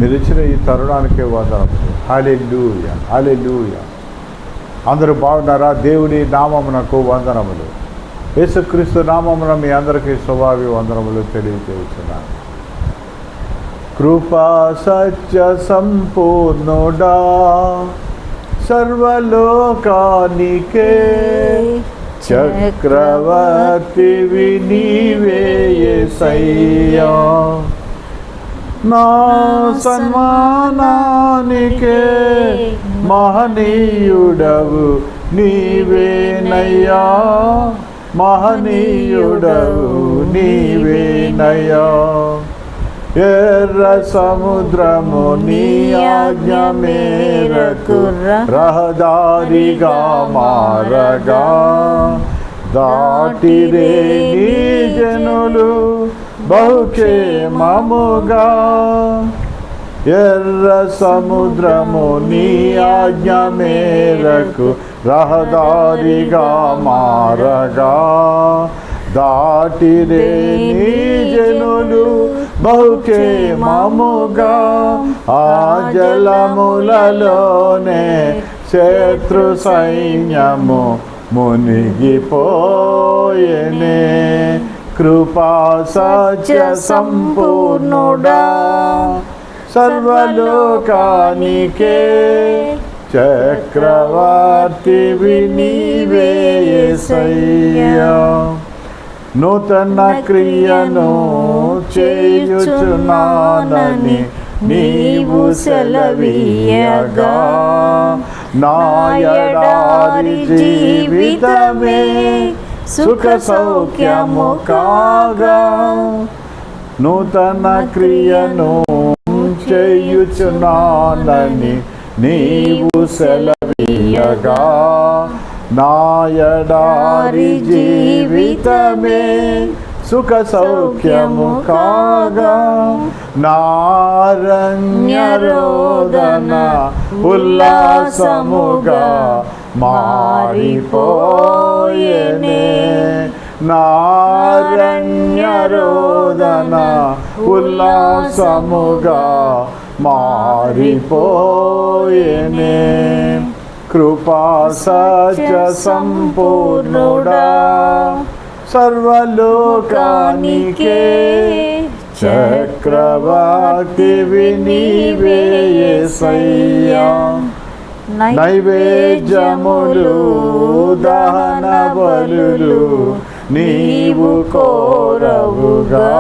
మీరు ఇచ్చిన ఈ తరుణానికే వందనములు. హల్లెలూయా, హల్లెలూయా. అందరూ బాగున్నారా? దేవుని నామమునకు వందనములు. యేసుక్రీస్తు నామమున మీ అందరికీ స్వభావి వందనములు తెలియజేస్తున్నాను. కృపా సత్య సంపూర్ణుడా, సర్వలోకానికే చక్రవర్తివి నీవే యేసయ్యా. నా సన్మానానికే మహనీయుడవు నీవేనయ్యా, మహనీయుడవు నీవేనయ్యా. ఎర్ర సముద్రము నీ ఆజ్ఞ మేరకు రహదారిగా మారగా, దాటిరే నీ జనులు బహుక్షేమముగా. ఎర్ర సముద్రము నీ ఆజ్ఞ మేరకు రహదారిగా మారగా, దాటిరే నీ జనులు బహుక్షేమముగా. ఆ జలములలోనే శత్రు సైన్యము మునిగిపోయేనే. కృపా సత్య సంపూర్ణుడా, సర్వలోకానికే చక్రవర్తివి నీవే యేసయ్యా. నూతన క్రియను చేయుచున్నానని నీవు సెలవీయగా, నా ఎడారి జీవితమే సుఖ సౌఖ్యము కాగా. నూతన క్రియను చేయుచున్నానని నీవు సెలవీయగా, నా ఎడారి జీవితమే సుఖ సౌఖ్యము కాగా. నారణ్యరోదన ఉల్లాసముగా మారిపోయేనే. నారణ్యరోదన ఉల్లాసముగా మారిపోయేనే. కృపా సత్య సంపూర్ణుడా, సర్వలోకానికే చక్రవర్తివి నీవే యేసయ్యా. నైవేద్యములు దహన బలులు నీవు కోరవుగా,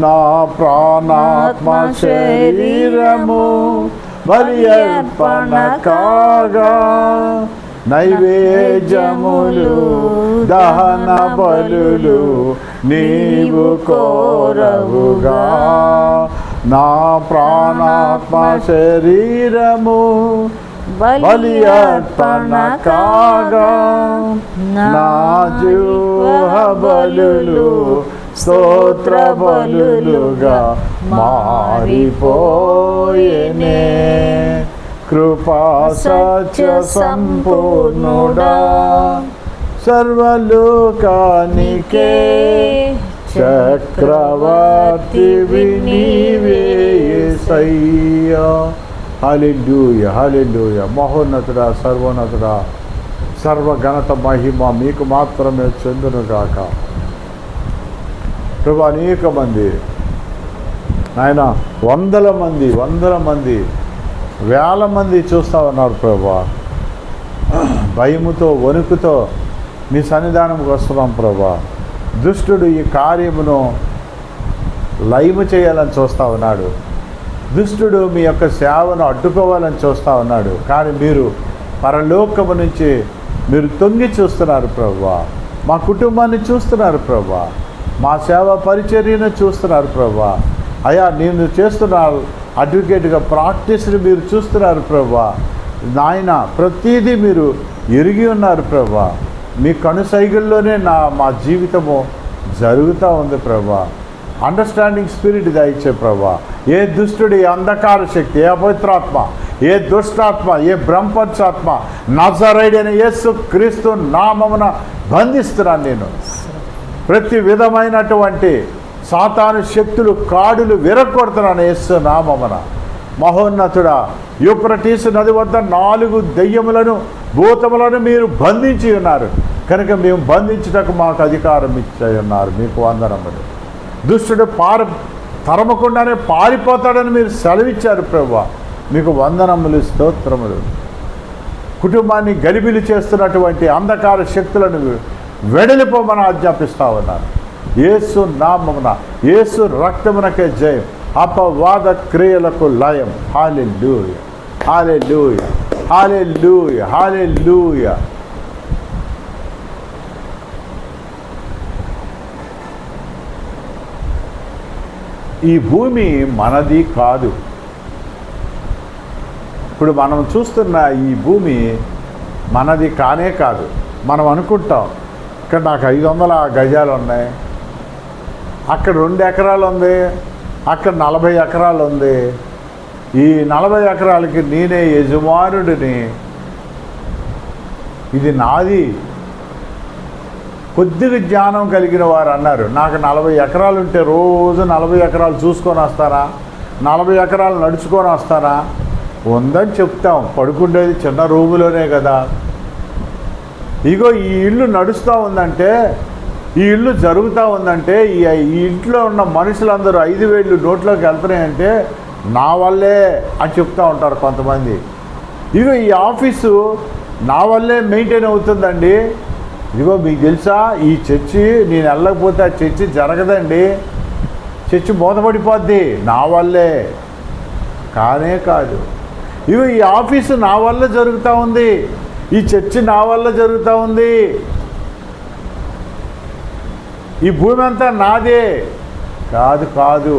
నా ప్రాణాత్మ శరీరము బలి అర్పణ కాగా. నైవేద్యములు దహన బలులు నీవు కోరవుగా, నా ప్రాణాత్మ శరీరము బలి అర్పణ కాగా. నా జీవ బలులు స్తోత్ర బలులుగా మారిపోయేనే. కృపా సత్య సంపూర్ణుడా, సర్వలోకానికే చక్రవర్తివి నీవే యేసయ్యా. హల్లెలూయా, హల్లెలూయా. మహోన్నతుడా, సర్వోన్నతుడా, సర్వఘనత మహిమ మీకు మాత్రమే చెందునుగాక. ప్రభు, అనేక మంది ఆయన వందల మంది వేల మంది చూస్తూ ఉన్నారు ప్రభా. భయముతో వణుకుతో మీ సన్నిధానంకి వస్తున్నాం ప్రభా. దుష్టుడు ఈ కార్యమును లయము చేయాలని చూస్తూ ఉన్నాడు. దుష్టుడు మీ యొక్క సేవను అడ్డుకోవాలని చూస్తూ ఉన్నాడు. కానీ మీరు పరలోకము నుంచి మీరు తొంగి చూస్తున్నారు ప్రభా. మా కుటుంబాన్ని చూస్తున్నారు ప్రభా. మా సేవ పరిచర్యను చూస్తున్నారు ప్రభా. అయ్యా, నేను చేస్తున్నారు అడ్వకేట్గా ప్రాక్టీస్ని మీరు చూస్తున్నారు ప్రభా. నాయన, ప్రతిదీ మీరు ఎరిగి ఉన్నారు ప్రభా. మీ కనుసైగల్లోనే మా జీవితము జరుగుతూ ఉంది ప్రభా. అండర్స్టాండింగ్ స్పిరిట్ దయచే ప్రభా. ఏ దుష్టుడు, ఏ అంధకార శక్తి, ఏ అపవిత్రాత్మ, ఏ దుష్టాత్మ, ఏ బ్రహ్మచాత్మ నజరేయుడైన యేసు క్రీస్తు నామమున బంధిస్తున్నాను. నేను ప్రతి విధమైనటువంటి సాతాను శక్తులు కాడులు విరగొడుతున్నాను యేసు నామమున. మహోన్నతుడా, యూఫ్రటీస్ నది వద్ద 4 దెయ్యములను భూతములను మీరు బంధించి ఉన్నారు కనుక మేము బంధించుటకు మాకు అధికారం ఇచ్చి ఉన్నారు. మీకు వందనములు. దుష్టుడు తరమకుండానే పారిపోతాడని మీరు సెలవిచ్చారు ప్రభువా. మీకు వందనములు, స్తోత్రములు. కుటుంబాన్ని గలిబిలి చేస్తున్నటువంటి అంధకార శక్తులను వెడలిపోమని ఆజ్ఞాపిస్తా ఉన్నారు. యేసు నామమున, యేసు రక్తమునకే జయం, అపవాద క్రియలకు లయం. హల్లెలూయా, హల్లెలూయా, హల్లెలూయా, హల్లెలూయా. ఈ భూమి మనది కాదు. ఇప్పుడు మనం చూస్తున్న ఈ భూమి మనది కానే కాదు. మనం అనుకుంటాం ఇక్కడ నాకు 500 గజాలు ఉన్నాయి, అక్కడ 2 ఎకరాలు ఉంది, అక్కడ 40 ఎకరాలు ఉంది, ఈ 40 ఎకరాలకి నేనే యజమానుడిని, ఇది నాది. కొద్దిగా జ్ఞానం కలిగిన వారు అన్నారు, నాకు 40 ఎకరాలు ఉంటే రోజు 40 ఎకరాలు చూసుకొని వస్తారా, 40 ఎకరాలు నడుచుకొని వస్తారా? ఉందని చెప్తాం. పడుకుండేది చిన్న రూములోనే కదా. ఇగో ఈ ఇల్లు నడుస్తూ ఉందంటే, ఈ ఇల్లు జరుగుతూ ఉందంటే, ఈ ఇంట్లో ఉన్న మనుషులందరూ 5,000 నోట్లోకి వెళ్తున్నాయంటే నా వల్లే అని చెప్తూ ఉంటారు కొంతమంది. ఇగో ఈ ఆఫీసు నా వల్లే మెయింటైన్ అవుతుందండి. ఇదిగో మీకు తెలుసా, ఈ చర్చి నేను వెళ్ళకపోతే ఆ చర్చి జరగదండి, చర్చి మూతపడిపోద్ది, నా వల్లే. కానే కాదు. ఇగో ఈ ఆఫీసు నా వల్ల జరుగుతూ ఉంది, ఈ చర్చి నా వల్ల జరుగుతూ ఉంది, ఈ భూమి అంతా నాదే. కాదు కాదు.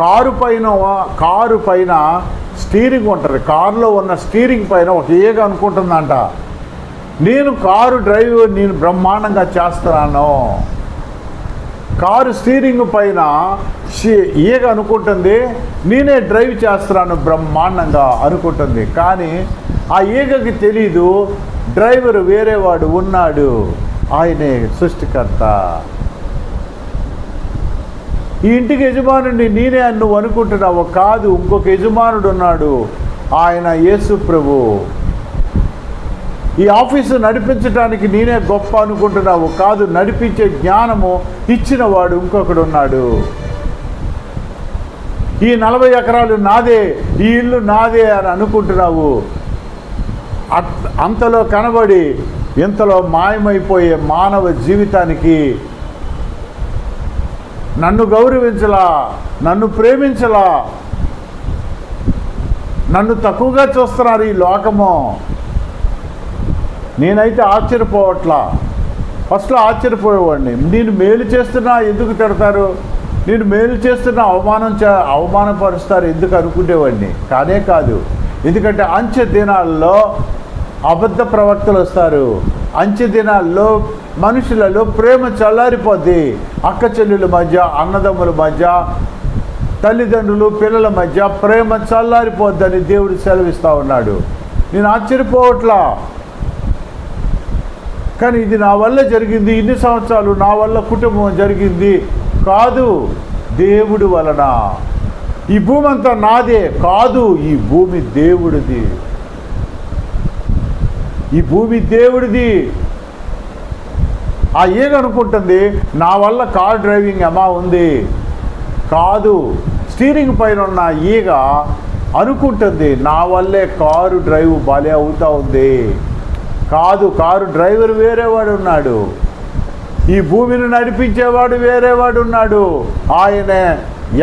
కారు పైన స్టీరింగ్ ఉంటుంది. కారులో ఉన్న స్టీరింగ్ పైన ఒక ఈగ అనుకుంటుందంట, నేను కారు డ్రైవ్ నేను బ్రహ్మాండంగా చేస్తున్నాను. కారు స్టీరింగ్ పైన ఈగ అనుకుంటుంది, నేనే డ్రైవ్ చేస్తున్నాను బ్రహ్మాండంగా అనుకుంటుంది. కానీ ఆ ఈగకి తెలీదు డ్రైవర్ వేరేవాడు ఉన్నాడు, ఆయనే సృష్టికర్త. ఈ ఇంటికి యజమానుడిని నేనే అని నువ్వు అనుకుంటున్నావు. కాదు, ఇంకొక యజమానుడు ఉన్నాడు, ఆయన యేసు ప్రభు. ఈ ఆఫీసు నడిపించడానికి నేనే గొప్ప అనుకుంటున్నావు. కాదు, నడిపించే జ్ఞానము ఇచ్చిన వాడు ఇంకొకడు ఉన్నాడు. ఈ 40 ఎకరాలు నాదే, ఈ ఇల్లు నాదే అని అనుకుంటున్నావు. అంతలో కనబడి ఇంతలో మాయమైపోయే మానవ జీవితానికి నన్ను గౌరవించలా, నన్ను ప్రేమించలా, నన్ను తక్కువగా చూస్తున్నారు ఈ లోకము. నేనైతే ఆశ్చర్యపోవట్లా. ఫస్ట్లో ఆశ్చర్యపోయేవాడిని. నేను మేలు చేస్తున్నా ఎందుకు తిడతారు, నేను మేలు చేస్తున్నా అవమానపరుస్తారు ఎందుకు అనుకునేవాడిని. కానే కాదు. ఎందుకంటే అంచె దినాల్లో అబద్ధ ప్రవక్తలు వస్తారు. అంచె దినాల్లో మనుషులలో ప్రేమ చల్లారిపోద్ది. అక్క చెల్లెల మధ్య, అన్నదమ్ముల మధ్య, తల్లిదండ్రులు పిల్లల మధ్య ప్రేమ చల్లారిపోద్దని దేవుడు సెలవిస్తూ ఉన్నాడు. నేను ఆశ్చర్యపోవట్లా. కానీ ఇది నా వల్ల జరిగింది, ఇన్ని సంవత్సరాలు నా వల్ల కుటుంబం జరిగింది కాదు, దేవుడి వలన. ఈ భూమి అంతా నాదే కాదు, ఈ భూమి దేవుడిది. ఈ భూమి దేవుడిది. ఆ ఈగ అనుకుంటుంది నా వల్ల కార్ డ్రైవింగ్ ఏమా ఉంది. కాదు, స్టీరింగ్ పైన ఉన్న ఈగ అనుకుంటుంది నా వల్లే కారు డ్రైవ్ బాలే అవుతూ ఉంది. కాదు, కారు డ్రైవర్ వేరేవాడు ఉన్నాడు, ఈ భూమిని నడిపించేవాడు వేరేవాడు ఉన్నాడు. ఆయనే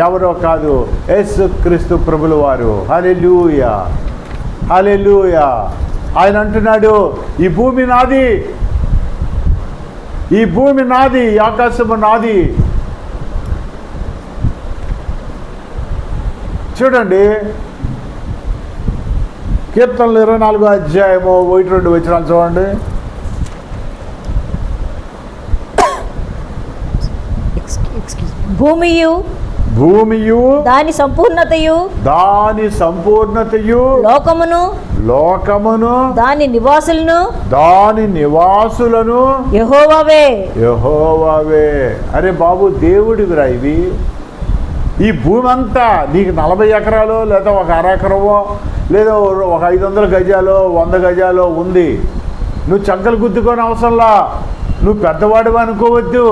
ఎవరో కాదు, యేసుక్రీస్తు ప్రభుల వారు. హల్లెలూయా, హల్లెలూయా. ఆయన అంటున్నాడు, ఈ భూమి నాది, ఈ భూమి నాది, ఈ ఆకాశము నాది. చూడండి, కీర్తనలు 24వ అధ్యాయము 1-2 వచనాలు చూడండి. భూమియు భూమియు దాని సంపూర్ణతయు లోకమును దాని నివాసులను యెహోవావే. అరే బాబు, దేవుడివిరా ఇవి. ఈ భూమి అంతా నీకు 40 ఎకరాలు లేదా ఒక అరెకరమో లేదా ఒక 500 గజాలో 100 గజాలో ఉంది. నువ్వు చంకలు గుద్దుకొని అవసరంలా, నువ్వు పెద్దవాడివి అనుకోవద్దు.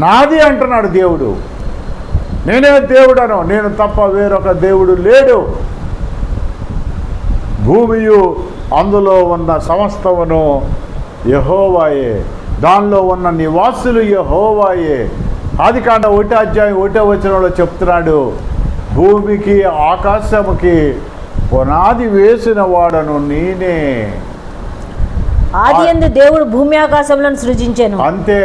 నాది అంటున్నాడు దేవుడు. నేనే దేవుడను, నేను తప్ప వేరొక దేవుడు లేడు. భూమియు అందులో ఉన్న సమస్తమును యెహోవాయే, దానిలో ఉన్న నివాసులు యెహోవాయే. ఆదికాండ 1:1 చెప్తున్నాడు, భూమికి ఆకాశముకి పునాది వేసిన వాడను నేనే. ఆదియందు దేవుడు భూమి ఆకాశములను సృజించెను. అంతే,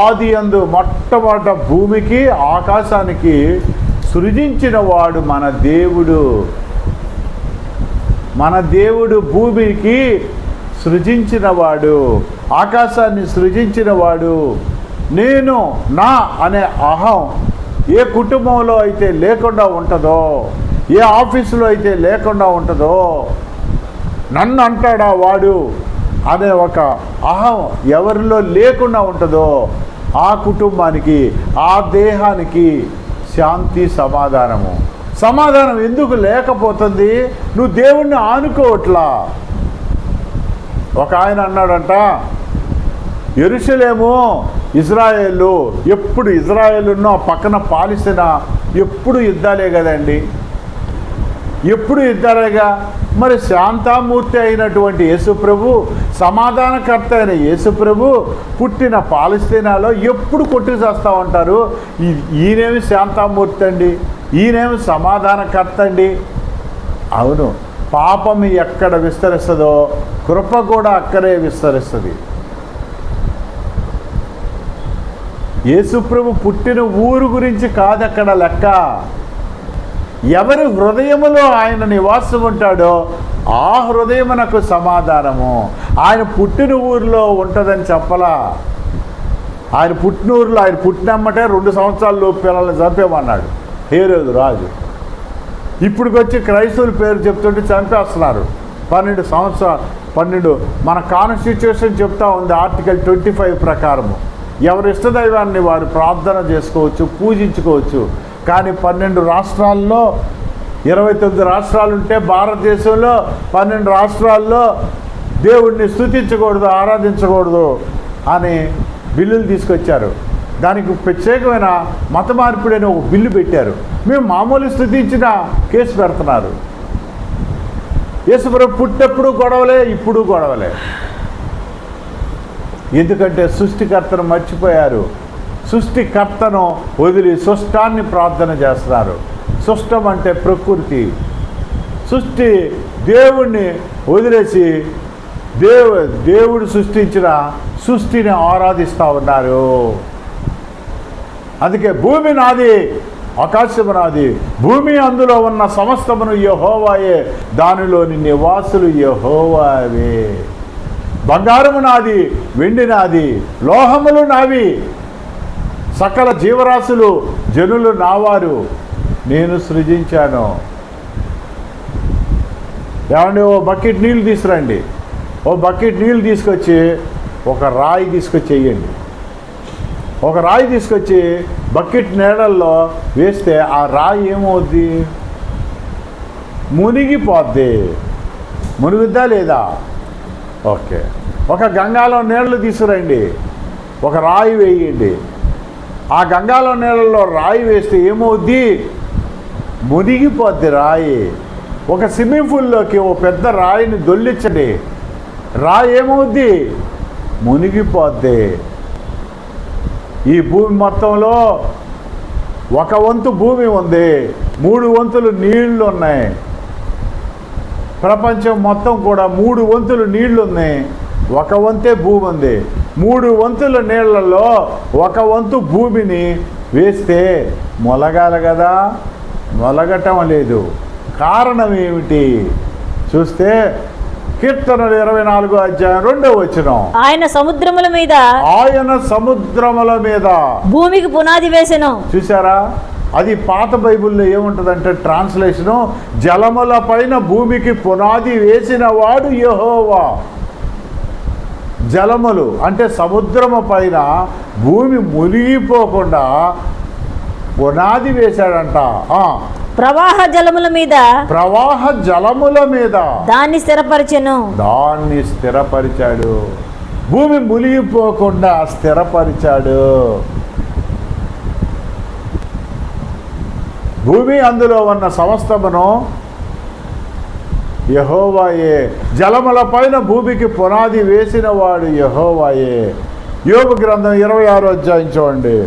ఆదియందు మొట్టమొదట భూమికి ఆకాశానికి సృజించిన వాడు మన దేవుడు. మన దేవుడు భూమికి సృజించినవాడు, ఆకాశాన్ని సృజించినవాడు. నేను నా అనే అహం ఏ కుటుంబంలో అయితే లేకుండా ఉంటుందో, ఏ ఆఫీసులో అయితే లేకుండా ఉంటుందో, నన్ను అంటాడా వాడు అనే ఒక అహం ఎవరిలో లేకుండా ఉంటుందో, ఆ కుటుంబానికి ఆ దేహానికి శాంతి సమాధానం ఎందుకు లేకపోతుంది? నువ్వు దేవుణ్ణి ఆనుకోవట్లా. ఒక ఆయన అన్నాడంట, యెరూషలేము ఇజ్రాయేలు, ఎప్పుడు ఇజ్రాయేలున్నో పక్కన పాలిస్తున్న ఎప్పుడు యుద్ధాలే కదండి, ఎప్పుడు యుద్ధాలేగా. మరి శాంతామూర్తి అయినటువంటి యేసుప్రభు, సమాధానకర్త అయిన యేసుప్రభు పుట్టిన పాలస్తీనాలో ఎప్పుడు కొట్టుకు చేస్తూ ఉంటారు. ఈయనేమి శాంతామూర్తి అండి, ఈయనేమి సమాధానకర్త అండి. అవును, పాపం ఎక్కడ విస్తరిస్తుందో కృప కూడా అక్కడే విస్తరిస్తుంది. యేసుప్రభు పుట్టిన ఊరు గురించి కాదు అక్కడ లెక్క. ఎవరి హృదయములో ఆయన నివాసం ఉంటాడో ఆ హృదయమునకు సమాధానము. ఆయన పుట్టిన ఊరిలో ఉంటుందని చెప్పలా. ఆయన పుట్టిన ఊరిలో, ఆయన పుట్టినమ్మటే 2 సంవత్సరాల పిల్లల్ని చంపేమన్నాడు హేరోదు రాజు. ఇప్పుడుకొచ్చి క్రైస్తవుల పేరు చెప్తుంటే చంపేస్తున్నారు. 12 సంవత్సరాలు మన కాన్స్టిట్యూషన్ చెప్తా ఉంది ఆర్టికల్ 25 ప్రకారము ఎవరి ఇష్టదైవాన్ని వారు ప్రార్థన చేసుకోవచ్చు, పూజించుకోవచ్చు. కానీ 12 రాష్ట్రాల్లో 29 రాష్ట్రాలు ఉంటే భారతదేశంలో 12 రాష్ట్రాల్లో దేవుణ్ణి స్తుతించకూడదు, ఆరాధించకూడదు అని బిల్లులు తీసుకొచ్చారు. దానికి ప్రత్యేకమైన మత మార్పిడి ఒక బిల్లు పెట్టారు. మేము మామూలు స్తుతించిన కేసు పెడుతున్నారు. యేసుప్రభు పుట్టినప్పుడు గొడవలే, ఇప్పుడు గొడవలే. ఎందుకంటే సృష్టికర్తను మర్చిపోయారు. సృష్టికర్తను వదిలి సృష్టాన్ని ప్రార్థన చేస్తున్నారు. సృష్టం అంటే ప్రకృతి. సృష్టి దేవుణ్ణి వదిలేసి దేవుడు సృష్టించిన సృష్టిని ఆరాధిస్తూ ఉన్నారు. అందుకే భూమి నాది, ఆకాశము నాది, భూమి అందులో ఉన్న సమస్తమును యెహోవాయే, దానిలోని నివాసులు యెహోవావే. బంగారము నాది, వెండి నాది, లోహములు నావి, సకల జీవరాశులు జనులు నావారు, నేను సృజించాను. ఏమండి, ఓ బకెట్ నీళ్ళు తీసుకురండి. ఓ బకెట్ నీళ్ళు తీసుకొచ్చి ఒక రాయి తీసుకొచ్చి వేయండి. ఒక రాయి తీసుకొచ్చి బకెట్ నీళ్ళల్లో వేస్తే ఆ రాయి ఏమవుద్ది? మునిగిపోద్ది. మునుగుద్దా లేదా? ఓకే. ఒక గంగాలో నీళ్ళు తీసుకురండి, ఒక రాయి వేయండి. ఆ గంగాలో నీళ్ళల్లో రాయి వేస్తే ఏమవుద్ది? మునిగిపోద్ది రాయి. ఒక స్విమ్మింగ్ పూల్లోకి ఓ పెద్ద రాయిని దొల్లించండి, రాయి ఏమవుద్ది? మునిగిపోద్ది. ఈ భూమి మొత్తంలో 1 వంతు భూమి ఉంది, 3 వంతులు నీళ్లు ఉన్నాయి. ప్రపంచం మొత్తం కూడా 3 వంతులు నీళ్లు ఉన్నాయి, 1 వంతే భూమి ఉంది. 3 వంతుల నీళ్లలో 1 వంతు భూమిని వేస్తే మొలగాలి కదా, మొలగటం లేదు. కారణం ఏమిటి చూస్తే కీర్తనలు 24వ అధ్యాయం 2వ వచనం. ఆయన సముద్రముల మీద ఆయన సముద్రముల మీద భూమికి పునాది వేసెను. చూసారా, అది పాత బైబిల్లో ఏముంటుందంటే ట్రాన్స్లేషను, జలముల పైన భూమికి పునాది వేసిన వాడు యెహోవా. జలములు అంటే సముద్రము పైన భూమి మునిగిపోకుండా పునాది వేశాడంట. ప్రవాహ జలముల మీద ప్రవాహ జలముల మీద దాన్ని స్థిరపరిచెను. దాన్ని స్థిరపరిచాడు. భూమి మునిగిపోకుండా స్థిరపరిచాడు. భూమి అందులో ఉన్న సమస్తమును యెహోవాయే. జలముల పైన భూమికి పునాది వేసిన వాడు యెహోవాయే. యోబు గ్రంథం 26వ అధ్యాయం చూడండి.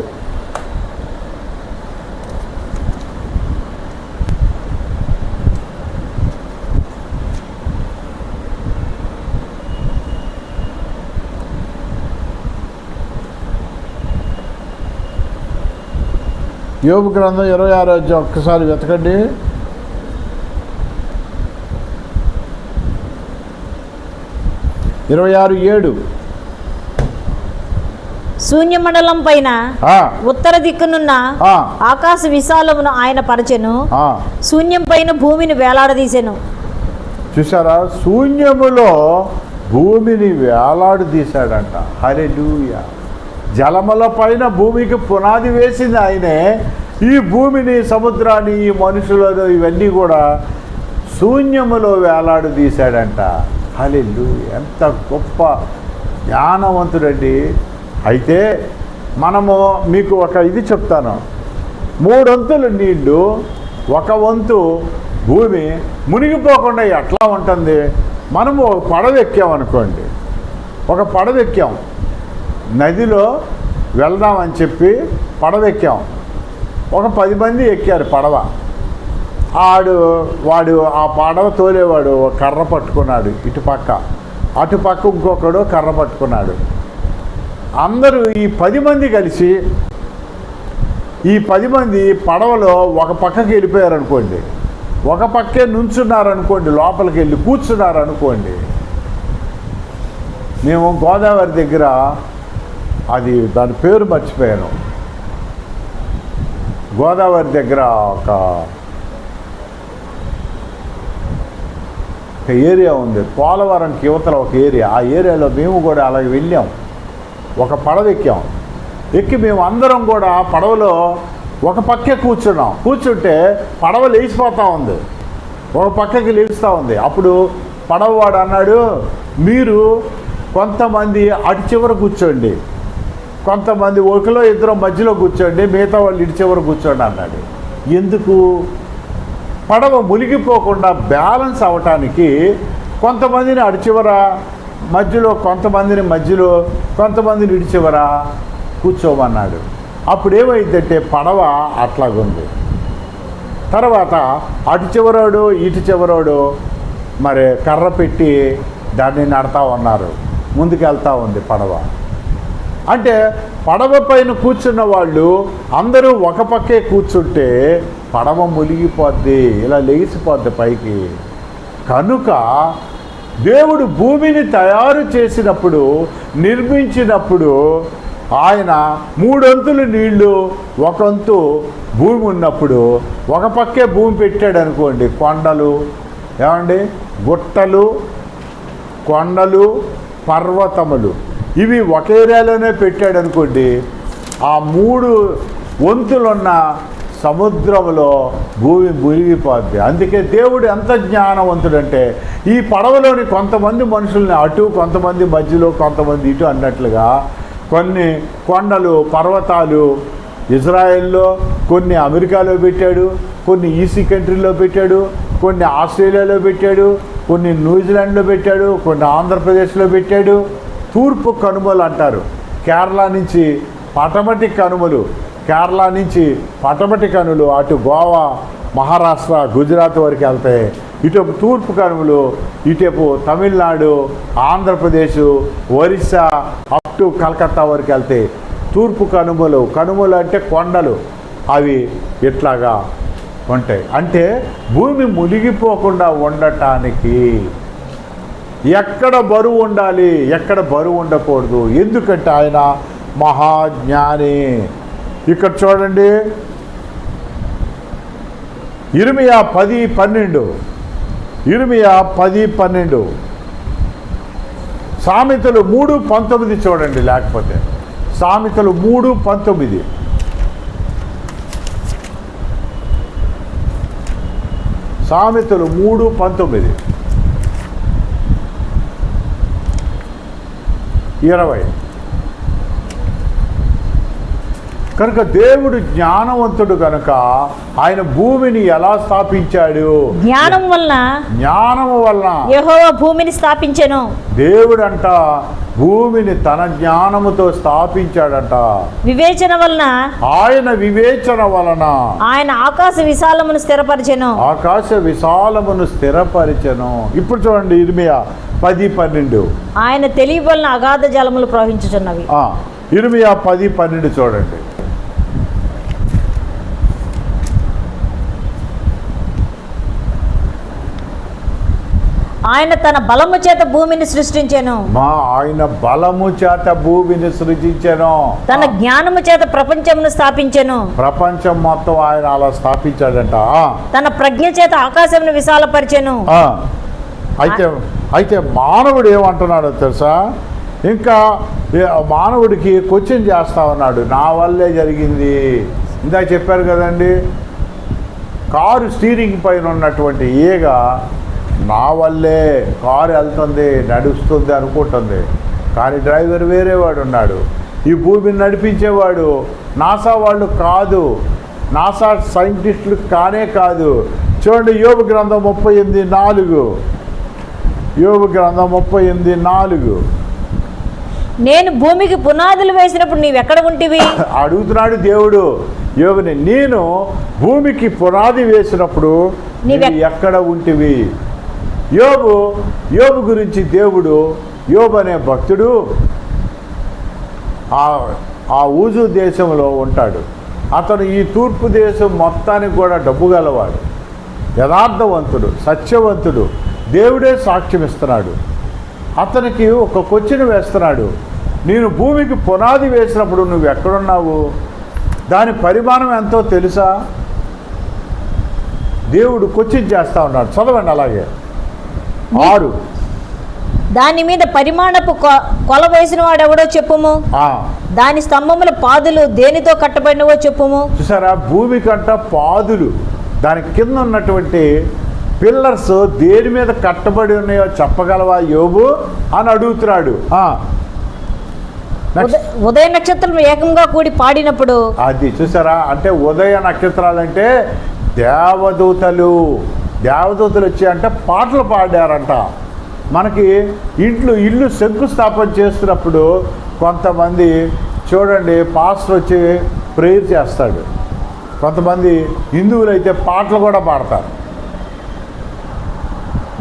యోబు గ్రంథం 26వ అధ్యాయం ఒక్కసారి వెతకండి. 26:7. శూన్యమండలం పైన ఉత్తర దిక్కునున్న ఆకాశ విశాలమును ఆయన పరచెను. శూన్యం పైన భూమిని వేలాడదీసెను. చూసారా, శూన్యములో భూమిని వేలాడదీశాడంట. హల్లెలూయా. జలముల పైన భూమికి పునాది వేసింది ఆయనే. ఈ భూమిని, సముద్రాన్ని, ఈ మనుషులను ఇవన్నీ కూడా శూన్యములో వేలాడదీశాడంట. హల్లెలూయా. ఎంత గొప్ప జ్ఞానవంతుడండి. అయితే మనము మీకు ఒక ఇది చెప్తాను. 3 వంతులు నీళ్లు, 1 వంతు భూమి మునిగిపోకుండా ఎట్లా ఉంటుంది? మనము ఒక పడవ ఎక్కామనుకోండి, ఒక పడవ ఎక్కాం, నదిలో వెళ్దామని చెప్పి పడవ ఎక్కాం. ఒక 10 మంది ఎక్కారు పడవ. వాడు ఆ పడవ తోలేవాడు కర్ర పట్టుకున్నాడు, ఇటుపక్క అటుపక్క ఇంకొకడు కర్ర పట్టుకున్నాడు. అందరూ ఈ 10 మంది కలిసి, ఈ 10 మంది పడవలో ఒక పక్కకి వెళ్ళిపోయారనుకోండి, ఒక పక్కే నుంచున్నారనుకోండి, లోపలికి వెళ్ళి కూర్చున్నారనుకోండి. మేము గోదావరి దగ్గర, అది దాని పేరు మర్చిపోయాను, గోదావరి దగ్గర ఒక ఏరియా ఉంది, పోలవరంకి యువతల ఒక ఏరియా. ఆ ఏరియాలో మేము కూడా అలాగే వెళ్ళాం. ఒక పడవ ఎక్కాం. ఎక్కి మేము అందరం కూడా పడవలో ఒక పక్కే కూర్చున్నాం. కూర్చుంటే పడవ లేచిపోతూ ఉంది, ఒక పక్కకి లేస్తూ ఉంది. అప్పుడు పడవవాడు అన్నాడు, మీరు కొంతమంది అటు చివర కూర్చోండి, కొంతమంది ఒకలో ఇద్దరు మధ్యలో కూర్చోండి, మిగతా వాళ్ళు ఇటు చివర కూర్చోండి అన్నాడు. ఎందుకు? పడవ మునిగిపోకుండా బ్యాలెన్స్ అవ్వటానికి కొంతమందిని అటు చివర మధ్యలో, కొంతమందిని మధ్యలో, కొంతమందిని ఇటు చివర కూర్చోమన్నాడు. అప్పుడు ఏమైందంటే పడవ అట్లాగుంది. తర్వాత అటు చివరోడు ఇటు చివరోడు మరి కర్ర పెట్టి దాన్ని నడతా ఉన్నారు, ముందుకెళ్తా ఉంది పడవ. అంటే పడవ పైన కూర్చున్న వాళ్ళు అందరూ ఒక పక్కే కూర్చుంటే పడవ మునిగిపోద్ది, ఇలా లేచిపోద్ది పైకి. కనుక దేవుడు భూమిని తయారు చేసినప్పుడు, నిర్మించినప్పుడు ఆయన 3 వంతులు నీళ్లు, 1 వంతు భూమి ఉన్నప్పుడు ఒక పక్కే భూమి పెట్టాడు అనుకోండి. కొండలు, ఏమండి, గుట్టలు, కొండలు, పర్వతములు, ఇవి ఒక ఏరియాలోనే పెట్టాడు అనుకోండి. ఆ 3 వంతులున్న సముద్రంలో భూమి మునిగిపోద్ది. అందుకే దేవుడు ఎంత జ్ఞానవంతుడంటే ఈ పడవలోని కొంతమంది మనుషుల్ని అటు, కొంతమంది మధ్యలో, కొంతమంది ఇటు అన్నట్లుగా కొన్ని కొండలు, పర్వతాలు ఇజ్రాయెల్లో, కొన్ని అమెరికాలో పెట్టాడు, కొన్ని ఈసీ కంట్రీలో పెట్టాడు, కొన్ని ఆస్ట్రేలియాలో పెట్టాడు, కొన్ని న్యూజిలాండ్లో పెట్టాడు, కొన్ని ఆంధ్రప్రదేశ్లో పెట్టాడు. తూర్పు కనుమలు అంటారు. కేరళ నుంచి పటమటి కనుమలు, కేరళ నుంచి పటమటి కనులు అటు గోవా, మహారాష్ట్ర, గుజరాత్ వరకు వెళ్తాయి. ఇటు తూర్పు కనుమలు ఇటేపు తమిళనాడు, ఆంధ్రప్రదేశ్, ఒరిస్సా అప్ టు కలకత్తా వరకు వెళ్తాయి. తూర్పు కనుమలు, కనుమలు అంటే కొండలు, అవి ఇట్లాగా ఉంటాయి. అంటే భూమి మునిగిపోకుండా ఉండటానికి ఎక్కడ బరువు ఉండాలి, ఎక్కడ బరువు ఉండకూడదు. ఎందుకంటే ఆయన మహాజ్ఞాని. ఇక్కడ చూడండి, ఇర్మియా 10:12, ఇర్మియా 10:12, సామెతలు 3:19 చూడండి, లేకపోతే సామెతలు 3:19. సామెతలు 3:19, 20. కనుక దేవుడు జ్ఞానవంతుడు కనుక ఆయన భూమిని ఎలా స్థాపించాడు? జ్ఞానం వలన యెహోవా భూమిని స్థాపించెను. దేవుడంట భూమిని తన జ్ఞానముతో స్థాపించాడంట. వివేచన వలన ఆయన ఆకాశ విశాలమును స్థిరపరిచెను. ఇప్పుడు చూడండి ఇర్మియా 10:12. ఆయన తెలివి వలన అగాధ జలములు ప్రవహించుచున్నవి. ఇర్మియా 10:12 చూడండి. ఆయన తన బలము చేత భూమిని సృష్టించెను. ఆయన బలము చేత భూమిని సృజించెను. తన జ్ఞానము చేత ప్రపంచమును స్థాపించెను. ప్రపంచం మొత్తం ఆయన అలా స్థాపించాడంట. తన ప్రజ్ఞ చేత ఆకాశమును విశాలపరిచెను. అయితే మానవుడు ఏమంటున్నాడో తెలుసా? ఇంకా మానవుడికి క్వశ్చన్ చేస్తా ఉన్నాడు, నా వల్లే జరిగింది. ఇందాక చెప్పారు కదండి, కారు స్టీరింగ్ పైన ఉన్నటువంటి ఈగ నా వల్లే కారు వెళ్తుంది, నడుస్తుంది అనుకుంటుంది. కానీ డ్రైవర్ వేరేవాడు ఉన్నాడు. ఈ భూమిని నడిపించేవాడు నాసా వాళ్ళు కాదు, నాసా సైంటిస్టులు కానే కాదు. చూడండి యోబు గ్రంథం 38:4, యోబు గ్రంథం 38:4. నేను భూమికి పునాదులు వేసినప్పుడు నీవెక్కడ ఉంటివి? అడుగుతున్నాడు దేవుడు యోబుని, నేను భూమికి పునాది వేసినప్పుడు నీవు ఎక్కడ ఉంటివి? యోబు గురించి దేవుడు, యోబు అనే భక్తుడు ఆ ఊజు దేశంలో ఉంటాడు. అతను ఈ తూర్పు దేశం మొత్తానికి కూడా డబ్బు గలవాడు, యథార్థవంతుడు, సత్యవంతుడు. దేవుడే సాక్ష్యం ఇస్తున్నాడు. అతనికి ఒక క్వశ్చన్ వేస్తున్నాడు, నేను భూమికి పునాది వేసినప్పుడు నువ్వు ఎక్కడున్నావు? దాని పరిమాణం ఎంతో తెలుసా? దేవుడు క్వశ్చన్ చేస్తూ ఉన్నాడు. చదవండి అలాగే 6. దాని మీద పరిమాణపు కొల వేసిన వాడెవడో చెప్పుము. దాని స్తంభముల పాదులు దేనితో కట్టబడినవో చెప్పుము. చూసారా, భూమి కంట పాదులు, దాని కింద ఉన్నటువంటి పిల్లర్స్ దేని మీద కట్టబడి ఉన్నాయో చెప్పగలవా యోబు అని అడుగుతున్నాడు. ఉదయ నక్షత్రం ఏకంగా కూడి పాడినప్పుడు, అది చూసారా, అంటే ఉదయ నక్షత్రాలంటే దేవదూతలు వచ్చి అంటే పాటలు పాడారంట. మనకి ఇల్లు శంకుస్థాపన చేస్తున్నప్పుడు కొంతమంది చూడండి పాస్టర్ వచ్చి ప్రేయర్ చేస్తాడు. కొంతమంది హిందువులు అయితే పాటలు కూడా పాడతారు.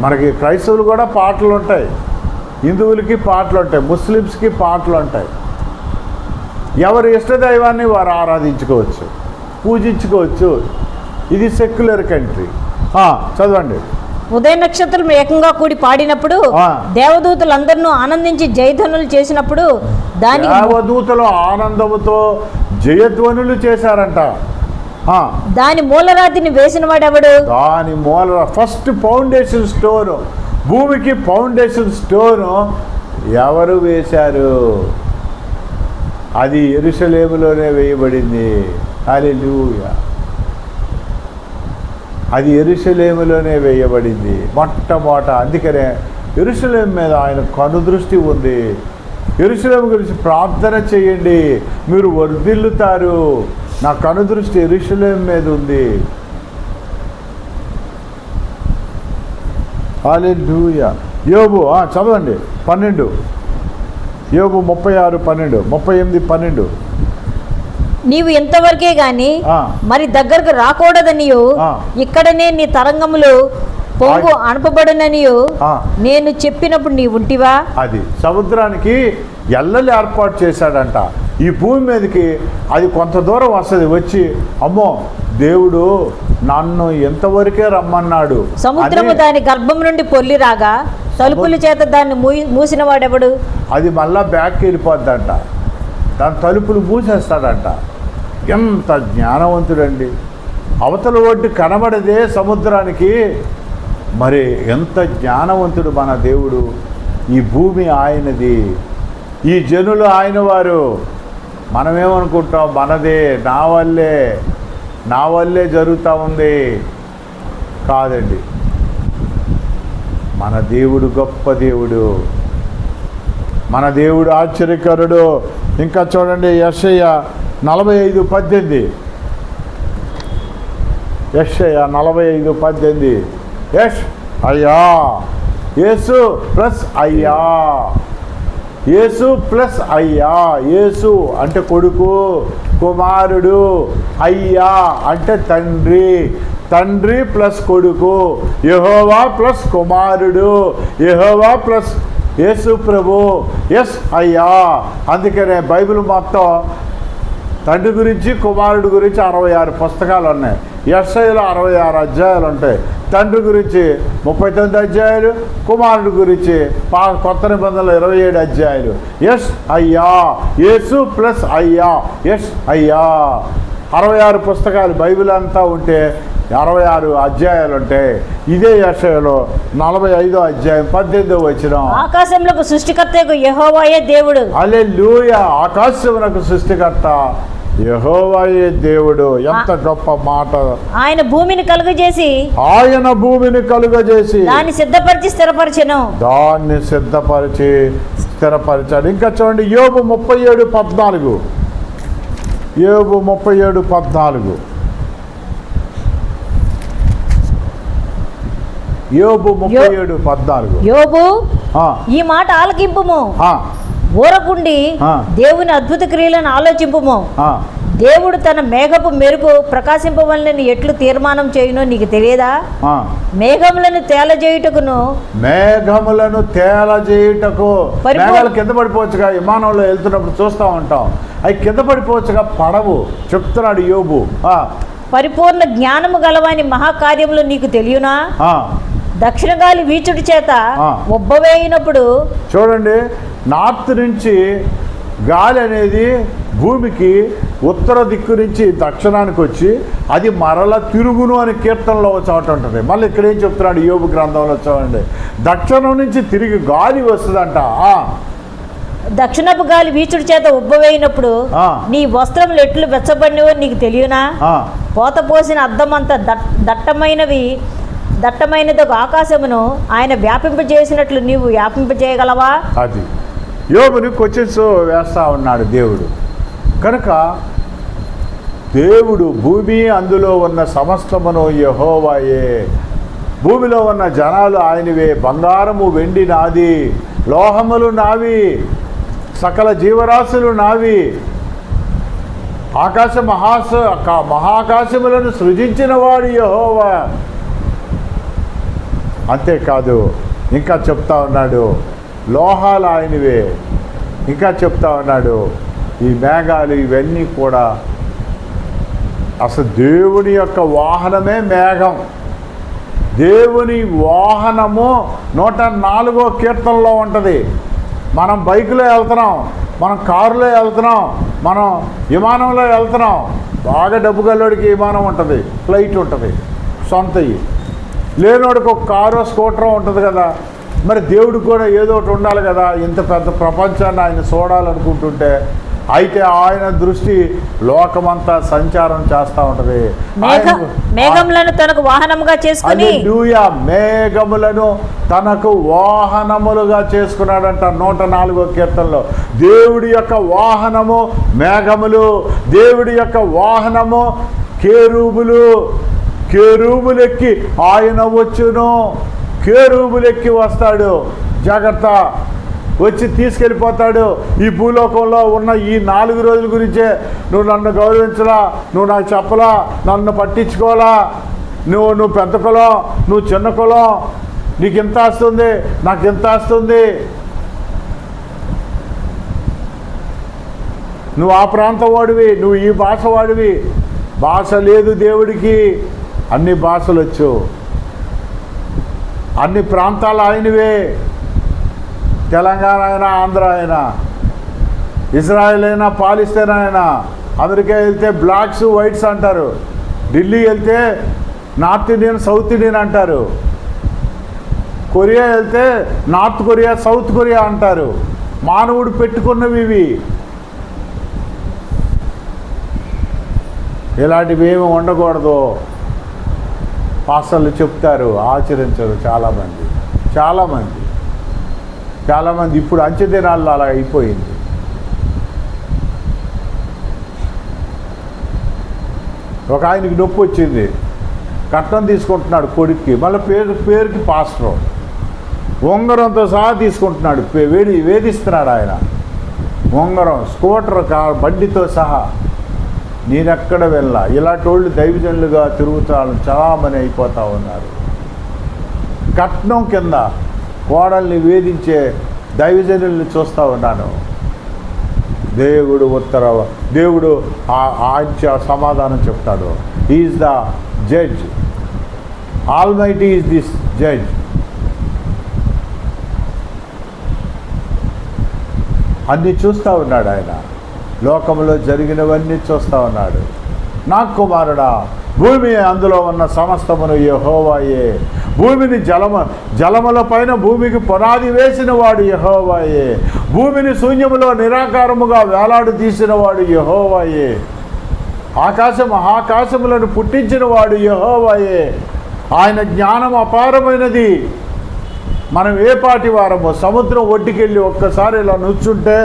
మనకి క్రైస్తవులు కూడా పాటలు ఉంటాయి, హిందువులకి పాటలు ఉంటాయి, ముస్లిమ్స్కి పాటలు ఉంటాయి. ఎవరి ఇష్టదైవాన్ని వారు ఆరాధించుకోవచ్చు, పూజించుకోవచ్చు. ఇది సెక్యులర్ కంట్రీ. చదవండి. ఉదయ నక్షత్రం ఏకంగా కూడి పాడినప్పుడు దేవదూతలందరూ ఆనందించి జయధ్వనులు చేసినప్పుడు దేవదూతలు ఆనందముతో జయధ్వనులు చేశారంట. దాని మూలరాతిని వేసిన వాడెవడు? దాని ఫస్ట్ ఫౌండేషన్ స్టోన్, భూమికి ఫౌండేషన్ స్టోన్ ఎవరు వేశారు? అది యెరూషలేములోనే వేయబడింది. హల్లెలూయా. అది యెరూషలేములోనే వేయబడింది మొట్టమొదట. అందుకనే యెరూషలేము మీద ఆయన కనుదృష్టి ఉంది. యెరూషలేము గురించి ప్రార్థన చేయండి, మీరు వర్ధిల్లుతారు. నా కనుదృష్టి యెరూషలేము మీద ఉంది. హల్లెలూయా. యోబు చదవండి 12, యోబు 36:12, 38:12. నీవు ఎంతవరకే గాని మరి దగ్గరకు రాకూడదనియు, ఇక్కడనే నీ తరంగములు పొంగు అనపబడుననియు నేను చెప్పినప్పుడు నీ ఉంటివా? అది సముద్రానికి ఎల్లలు ఏర్పాటు చేశాడంట. ఈ భూమి మీదకి అది కొంత దూరం వస్తుంది, వచ్చి అమ్మో దేవుడు నన్ను ఎంతవరకే రమ్మన్నాడు. సముద్రము దాని గర్భం నుండి పొర్లి రాగా తలుపుల చేత దాన్ని మూసిన వాడెవడు? అది మళ్ళా బ్యాక్ వెళ్ళిపోద్దంట, దాని తలుపులు మూసేస్తాడంట. ఎంత జ్ఞానవంతుడండి! అవతల ఒడ్డు కనబడదే సముద్రానికి, మరి ఎంత జ్ఞానవంతుడు మన దేవుడు. ఈ భూమి ఆయనది, ఈ జనులు ఆయన వారు. మనమేమనుకుంటాం, మనదే, నా వల్లే జరుగుతూ ఉంది. కాదండి, మన దేవుడు గొప్ప దేవుడు, మన దేవుడు ఆశ్చర్యకరుడు. ఇంకా చూడండి, యెషయా 45:18. యెషయా 45:18. అయ్యా, యేసు ప్లస్ అయ్యా, యేసు ప్లస్ అయ్యా. యేసు అంటే కొడుకు, కుమారుడు. అయ్యా అంటే తండ్రి, తండ్రి ప్లస్ కొడుకు. యెహోవా ప్లస్ కుమారుడు, యెహోవా ప్లస్ యేసు ప్రభు. అయ్యా. అందుకనే బైబిల్ మొత్తం తండ్రి గురించి, కుమారుడు గురించి 66 పుస్తకాలు ఉన్నాయి. యెషయాలో 66 అధ్యాయాలు ఉంటాయి. తండ్రి గురించి 39 అధ్యాయాలు, కుమారుడు గురించి కొత్త నిబంధనలు 27 అధ్యాయాలు. అయ్యా, యేసు ప్లస్ అయ్యా. అయ్యా. 66 పుస్తకాలు బైబిల్ అంతా ఉంటే 66 అధ్యాయాలు ఉంటాయి. ఇదే యెషయాలో 45 అధ్యాయం 18వ వచనం. ఆకాశములకు సృష్టికర్తయగు యెహోవాయే దేవుడు. హల్లెలూయా. ఆకాశమునకు సృష్టికర్త యెహోవాయే దేవుడు. ఎంత గొప్ప మాట! ఆయన భూమిని కలుగజేసి దాన్ని సిద్ధపరిచి స్థిరపరిచాడు. ఇంకా చూడండి, యోబు 37:14. యోబు 37:14. యోబు 37:14. యోబు, ఈ మాట ఆలకింపుము, ఊరకుండి దేవుని అద్భుత క్రియలను ఆలోచింపుము. దేవుడు తన మేఘపు మెరుపు ప్రకాశింపవలనని ఎట్లు తీర్మానం చేయునో నీకు తెలియదా? మేఘములను తేలజేయుటకు మేఘాలు కింద పడిపోవచ్చుగా. విమానంలో వెళ్తున్నప్పుడు చూస్తూ ఉంటాం, అవి కింద పడిపోవచ్చుగా, పడవు. చెప్తున్నాడు యోబు. పరిపూర్ణ జ్ఞానము గలవాని మహాకార్యములు నీకు తెలియనా? దక్షిణ గాలి వీచుడి చేత ఉబ్బవేయినప్పుడు, చూడండి, నార్త్ నుంచి గాలి అనేది భూమికి ఉత్తర దిక్కు నుంచి దక్షిణానికి వచ్చి అది మరల తిరుగును అని కీర్తనలో చోట ఉంటుంది. మళ్ళీ ఇక్కడ ఏం చెప్తున్నాడు యోబు గ్రంథంలో చూడండి, దక్షిణం నుంచి తిరిగి గాలి వస్తుందంట. దక్షిణపు గాలి వీచుడి చేత ఉబ్బవేయినప్పుడు నీ వస్త్రములు ఎట్లు వెచ్చబడినవో నీకు తెలియనా? పోత పోసిన అద్దమంత దట్టమైనది ఆకాశమును ఆయన వ్యాపింపజేసినట్లు నీవు వ్యాపింపజేయగలవా? అది యోబుని క్వశ్చన్స్ వేస్తా ఉన్నాడు దేవుడు. కనుక దేవుడు భూమి అందులో ఉన్న సమస్తమును యెహోవాయే. భూమిలో ఉన్న జనాలు ఆయనవే. బంగారము వెండి నాది, లోహములు నావి, సకల జీవరాశులు నావి. మహాకాశములను సృజించిన వాడు యెహోవా. అంతేకాదు, ఇంకా చెప్తా ఉన్నాడు, లోహాలు ఆయనవే. ఇంకా చెప్తా ఉన్నాడు, ఈ మేఘాలు ఇవన్నీ కూడా అసలు దేవుని యొక్క వాహనమే మేఘం. దేవుని వాహనము 104వ కీర్తనలో ఉంటుంది. మనం బైకులో వెళ్తున్నాం, మనం కారులో వెళ్తున్నాం, మనం విమానంలో వెళ్తున్నాం. బాగా డబ్బు గల్లోడికి విమానం ఉంటుంది, ఫ్లైట్ ఉంటుంది, సొంతవి. లేనోడికి ఒక కారు స్కూటర్ ఉంటుంది కదా. మరి దేవుడికి కూడా ఏదో ఒకటి ఉండాలి కదా. ఇంత పెద్ద ప్రపంచాన్ని ఆయన చూడాలనుకుంటుంటే, అయితే ఆయన దృష్టి లోకమంతా సంచారం చేస్తూ ఉంటుంది. మేఘములను తనకు వాహనముగా చేసుకుని, హల్లెలూయా, మేఘములను తనకు వాహనములుగా చేసుకున్నాడంట 104వ కీర్తనలో. దేవుడి యొక్క వాహనము మేఘములు, దేవుడి యొక్క వాహనము కేరూబులు. కేరూబులెక్కి ఆయన వచ్చును, కేరూబులెక్కి వస్తాడు. జాగ్రత్త, వచ్చి తీసుకెళ్ళిపోతాడు. ఈ భూలోకంలో ఉన్న ఈ 4 రోజుల గురించే నువ్వు నన్ను గౌరవించలా, నువ్వు నాకు చెప్పలా, నన్ను పట్టించుకోవాలా, నువ్వు పెద్ద కులం, నువ్వు చిన్న కులం, నీకు ఇంత వస్తుంది, నాకు ఇంత వస్తుంది, నువ్వు ఆ ప్రాంతం వాడివి, నువ్వు ఈ భాష వాడివి. భాష లేదు దేవుడికి, అన్ని భాషలు వచ్చు. అన్ని ప్రాంతాలు ఆయనవే. తెలంగాణ అయినా, ఆంధ్ర అయినా, ఇజ్రాయెల్ అయినా, పాలిస్తీన్ అయినా, అమెరికా వెళ్తే బ్లాక్స్ వైట్స్ అంటారు, ఢిల్లీ వెళ్తే నార్త్ ఇండియన్ సౌత్ ఇండియన్ అంటారు, కొరియా వెళ్తే నార్త్ కొరియా సౌత్ కొరియా అంటారు. మానవుడు పెట్టుకున్నవి ఇవి. ఇలాంటివి ఏమి ఉండకూడదు. పాస్టర్లు చెప్తారు, ఆచరించరు చాలామంది ఇప్పుడు అంచె దినాల్లో అలా అయిపోయింది. ఒక ఆయనకి నొప్పి వచ్చింది, కట్నం తీసుకుంటున్నాడు కొడుక్కి, మళ్ళీ పేరుకి పాస్టర్ ఉంగరంతో సహా తీసుకుంటున్నాడు, వేధిస్తున్నాడు ఆయన. ఉంగరం, స్కూటర్, బండితో సహా. నేనెక్కడ వెళ్ళా. ఇలాంటి వాళ్ళు దైవజనులుగా తిరుగుతాను చాలామంది అయిపోతూ ఉన్నారు. కట్నం కింద కోడల్ని వేధించే దైవజనుల్ని చూస్తూ ఉన్నాను. దేవుడు ఆయన సమాధానం చెప్తాడు. Is the judge, almighty is this judge. అన్నీ చూస్తూ ఉన్నాడు ఆయన. లోకంలో జరిగినవన్నీ చూస్తూ ఉన్నాడు. నా కుమారుడా, భూమి అందులో ఉన్న సమస్తమును యెహోవాయే. భూమిని జలముల పైన భూమికి పునాది వేసిన వాడు యెహోవాయే. భూమిని శూన్యములో నిరాకారముగా వేలాడు తీసిన వాడు యెహోవాయే. మహాకాశములను పుట్టించిన వాడు యెహోవాయే. ఆయన జ్ఞానం అపారమైనది. మనం ఏ పాటి వారము? సముద్రం ఒడ్డుకెళ్ళి ఒక్కసారి ఇలా నుంచుంటే,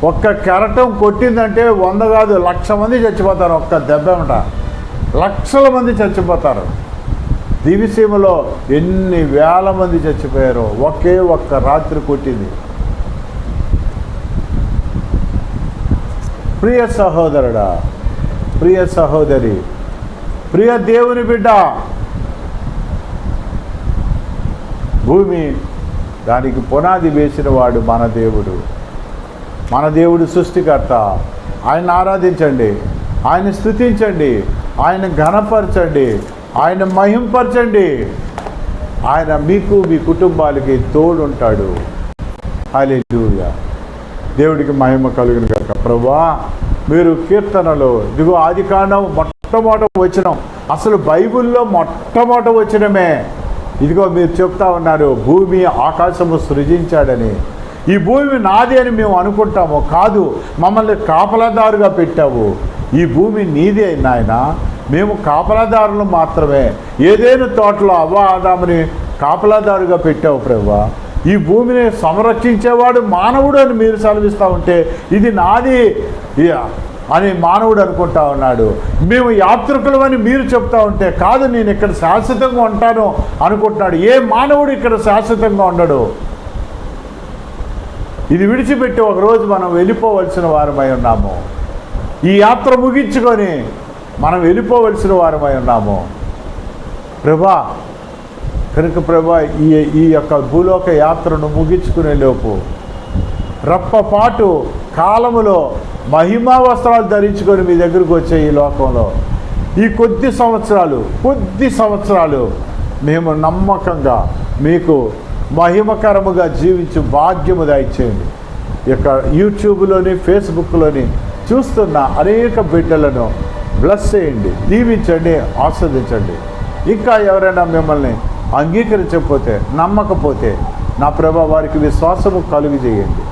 ఒక్క కెరటం కొట్టిందంటే 100 కాదు 1,00,000 మంది చచ్చిపోతారు. ఒక్క దెబ్బేమట లక్షల మంది చచ్చిపోతారు. దివిసీమలో ఎన్ని వేల మంది చచ్చిపోయారో ఒక్క రాత్రి కొట్టింది. ప్రియ సహోదరుడా, ప్రియ సహోదరి, ప్రియ దేవుని బిడ్డ, భూమి దానికి పునాది వేసిన వాడు మన దేవుడు సృష్టికర్త. ఆయన ఆరాధించండి, ఆయన స్తుతించండి, ఆయన ఘనపరచండి, ఆయన మహింపరచండి. ఆయన మీకు మీ కుటుంబాలకి తోడుంటాడు. హల్లెలూయా. దేవుడికి మహిమ కలుగును గాక. ప్రభువా, మీరు కీర్తనలో ఇదిగో ఆదికాండం మొట్టమొదటి వచనం, అసలు బైబిల్లో మొట్టమొదటి వచనమే. ఇదిగో మీరు చెప్తా ఉన్నారు, భూమి ఆకాశము సృజించాడని. ఈ భూమి నాది అని మేము అనుకుంటాము. కాదు, మమ్మల్ని కాపలాదారుగా పెట్టావు. ఈ భూమి నీదే నాయన, మేము కాపలాదారులు మాత్రమే. ఏదేను తోటలో అవ్వ ఆదాముని కాపలాదారుగా పెట్టావు ప్రభువా. ఈ భూమిని సంరక్షించేవాడు మానవుడు అని మీరు సెలవిస్తూ ఉంటే, ఇది నాది అని మానవుడు అనుకుంటా ఉన్నాడు. మేము యాత్రికులు అని మీరు చెప్తా ఉంటే, కాదు నేను ఇక్కడ శాశ్వతంగా ఉంటాను అనుకుంటున్నాడు. ఏ మానవుడు ఇక్కడ శాశ్వతంగా ఉండడు. ఇది విడిచిపెట్టి ఒకరోజు మనం వెళ్ళిపోవలసిన వారమై ఉన్నాము. ఈ యాత్ర ముగించుకొని మనం వెళ్ళిపోవలసిన వారమై ఉన్నాము ప్రభా. కనుక ప్రభా, ఈ యొక్క భూలోక యాత్రను ముగించుకునే లోపు రప్పపాటు కాలములో మహిమా వస్త్రాలు ధరించుకొని మీ దగ్గరకు వచ్చే ఈ లోకంలో ఈ కొద్ది సంవత్సరాలు మేము నమ్మకంగా మీకు మహిమకరముగా జీవించు భాగ్యము దయచేయండి. ఇక యూట్యూబ్లోని ఫేస్బుక్లోని చూస్తున్న అనేక బిడ్డలను బ్లెస్ చేయండి, దీవించండి, ఆస్వాదించండి. ఇంకా ఎవరైనా మిమ్మల్ని అంగీకరించకపోతే, నమ్మకపోతే నా ప్రభా వారికి విశ్వాసము కలుగు చేయండి.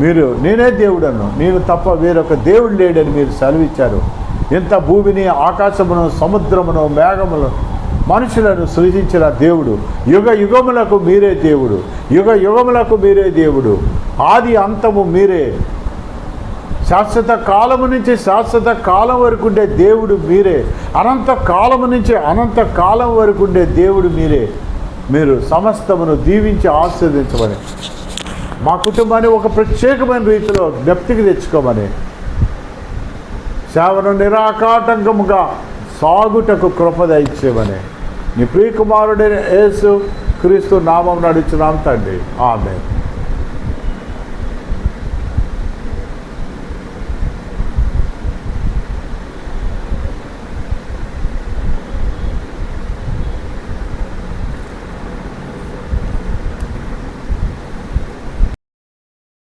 మీరు నేనే దేవుడను, నేను తప్ప వేరొక దేవుడు లేడని మీరు సెలవిచ్చారు. ఇంత భూమిని, ఆకాశమును, సముద్రమును, మేఘమును, మనుషులను సృజించిన దేవుడు, యుగ యుగములకు మీరే దేవుడు, యుగ యుగములకు మీరే దేవుడు, ఆది అంతము మీరే, శాశ్వత కాలము నుంచి శాశ్వత కాలం వరకు ఉండే దేవుడు మీరే, అనంత కాలము నుంచి అనంత కాలం వరకు ఉండే దేవుడు మీరే. మీరు సమస్తమును దీవించి ఆశీర్వదించమని, మా కుటుంబాన్ని ఒక ప్రత్యేకమైన రీతిలో జ్ఞప్తికి తెచ్చుకోమని, సేవను నిరాకాటంకముగా సాగుటకు కృప దయచేయమని నీ ప్రియకుమారుడైన యేసు క్రీస్తు నామమున అడుగుచున్నాం తండ్రి. ఆమేన్.